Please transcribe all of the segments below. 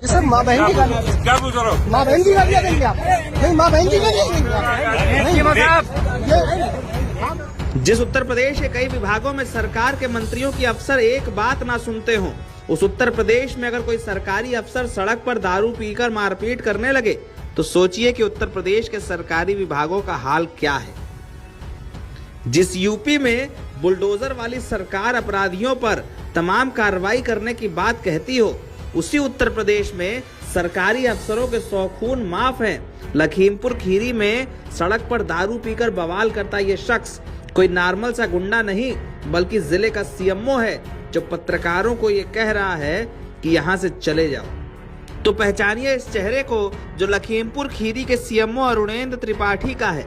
Sir माँ बहन की गाली, क्या पूछ रहे हो? माँ बहन की गालियाँ देंगे आप? नहीं, माँ बहन की गालियाँ देंगे आप? जिस उत्तर प्रदेश के कई विभागों में सरकार के मंत्रियों की अफसर एक बात ना सुनते हों, उस उत्तर प्रदेश में अगर कोई सरकारी अफसर सड़क पर दारू पीकर मारपीट करने लगे तो सोचिए कि उत्तर प्रदेश के सरकारी विभागों का हाल क्या है। जिस यूपी में बुलडोजर वाली सरकार अपराधियों पर तमाम कार्रवाई करने की बात कहती हो, उसी उत्तर प्रदेश में सरकारी अफसरों के 100 खून माफ हैं। लखीमपुर खीरी में सड़क पर दारू पीकर बवाल करता ये शख्स कोई नॉर्मल सा गुंडा नहीं बल्कि जिले का सीएमओ है, जो पत्रकारों को ये कह रहा है कि यहाँ से चले जाओ। तो पहचानिए इस चेहरे को, जो लखीमपुर खीरी के सीएमओ अरुणेंद्र त्रिपाठी का है।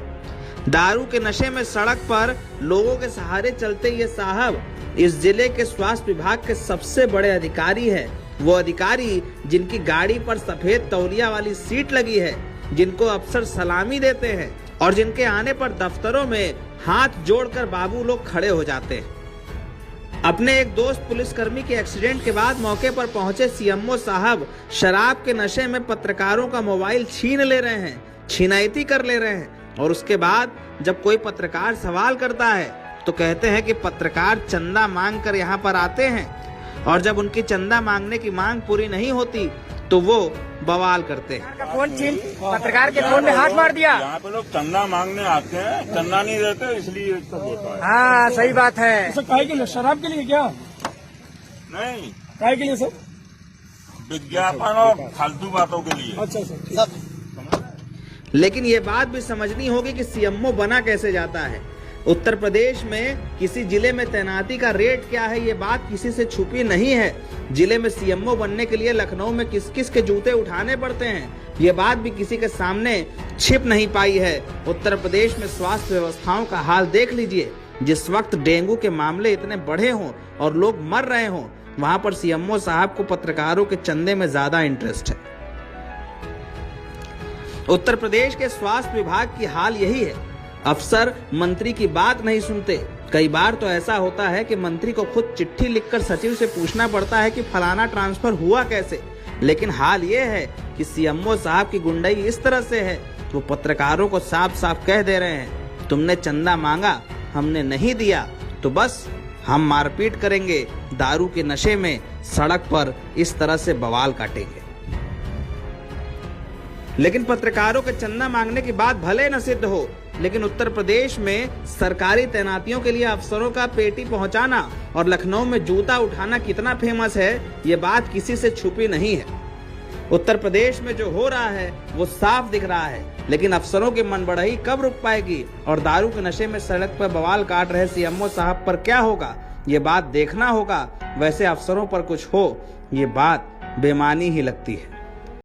दारू के नशे में सड़क पर लोगों के सहारे चलते ये साहब इस जिले के स्वास्थ्य विभाग के सबसे बड़े अधिकारी है। वो अधिकारी जिनकी गाड़ी पर सफेद तौलिया वाली सीट लगी है, जिनको अफसर सलामी देते हैं और जिनके आने पर दफ्तरों में हाथ जोड़कर बाबू लोग खड़े हो जाते हैं। अपने एक दोस्त पुलिसकर्मी के एक्सीडेंट के बाद मौके पर पहुंचे सीएमओ साहब शराब के नशे में पत्रकारों का मोबाइल छीन ले रहे हैं, छिनैती कर ले रहे हैं, और उसके बाद जब कोई पत्रकार सवाल करता है तो कहते हैं कि पत्रकार चंदा मांग कर यहाँ पर आते हैं, और जब उनकी चंदा मांगने की मांग पूरी नहीं होती तो वो बवाल करते हैं। फोन छीन पत्रकार के फोन में हाथ मार दिया। यहाँ पे लोग चंदा मांगने आते हैं, चंदा नहीं देते, इसलिए सब होता है। हाँ सही बात है। सर काहे के लिए? शराब के लिए क्या? नहीं, काहे के लिए सर? विज्ञापन और फालतू बातों के लिए। अच्छा सर। लेकिन ये बात भी समझनी होगी कि सीएमओ बना कैसे जाता है। उत्तर प्रदेश में किसी जिले में तैनाती का रेट क्या है, ये बात किसी से छुपी नहीं है। जिले में सीएमओ बनने के लिए लखनऊ में किस किस के जूते उठाने पड़ते हैं, ये बात भी किसी के सामने छिप नहीं पाई है। उत्तर प्रदेश में स्वास्थ्य व्यवस्थाओं का हाल देख लीजिए। जिस वक्त डेंगू के मामले इतने बढ़े हों और लोग मर रहे हों, वहां पर सीएमओ साहब को पत्रकारों के चंदे में ज्यादा इंटरेस्ट है। उत्तर प्रदेश के स्वास्थ्य विभाग की हाल यही है। अफसर मंत्री की बात नहीं सुनते। कई बार तो ऐसा होता है कि मंत्री को खुद चिट्ठी लिखकर सचिव से पूछना पड़ता है कि फलाना ट्रांसफर हुआ कैसे। लेकिन हाल ये है कि सीएमओ साहब की गुंडाई इस तरह से है, वो पत्रकारों को साफ साफ कह दे रहे हैं, तुमने चंदा मांगा, हमने नहीं दिया, तो बस हम मारपीट करेंगे, दारू के नशे में सड़क पर इस तरह से बवाल काटेंगे। लेकिन पत्रकारों के चंदा मांगने की बात भले न सिद्ध हो, लेकिन उत्तर प्रदेश में सरकारी तैनातियों के लिए अफसरों का पेटी पहुंचाना और लखनऊ में जूता उठाना कितना फेमस है, ये बात किसी से छुपी नहीं है। उत्तर प्रदेश में जो हो रहा है वो साफ दिख रहा है, लेकिन अफसरों की मनबड़ाई कब रुक पाएगी और दारू के नशे में सड़क पर बवाल काट रहे सीएमओ साहब पर क्या होगा, ये बात देखना होगा। वैसे अफसरों पर कुछ हो, ये बात बेमानी ही लगती है।